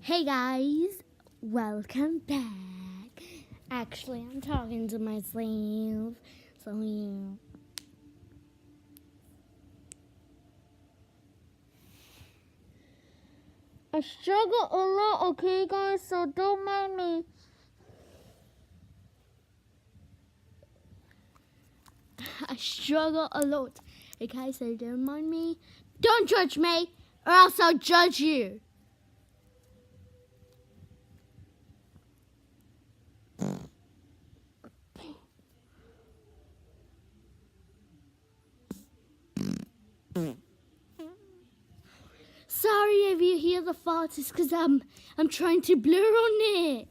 Hey guys, welcome back. Actually, I'm talking to myself, so yeah. I struggle a lot, okay guys, so don't mind me. I struggle a lot, okay, so don't mind me. Don't judge me, or else I'll judge you. Sorry if you hear the farts, it's because I'm trying to blur on it.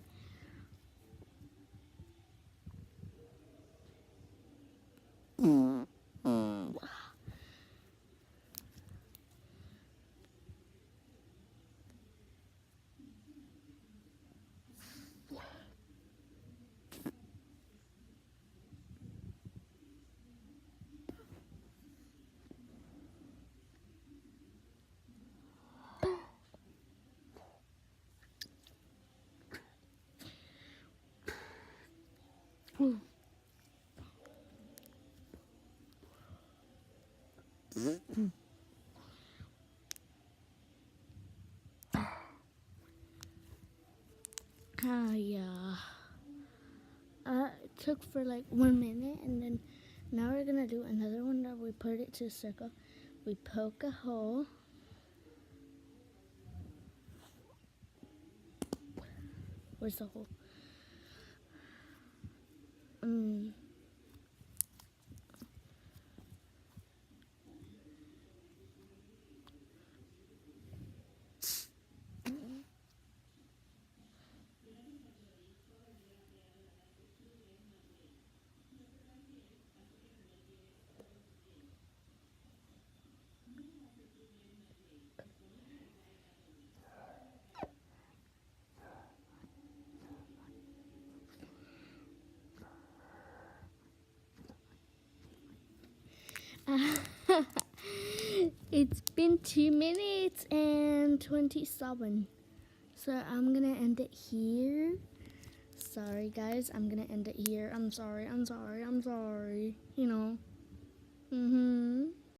Yeah. It took for like 1 minute, and then now we're gonna do another one that we put it to a circle. We poke a hole. Where's the hole? It's been 2 minutes and 27. So I'm gonna end it here. Sorry guys, I'm gonna end it here. I'm sorry. You know.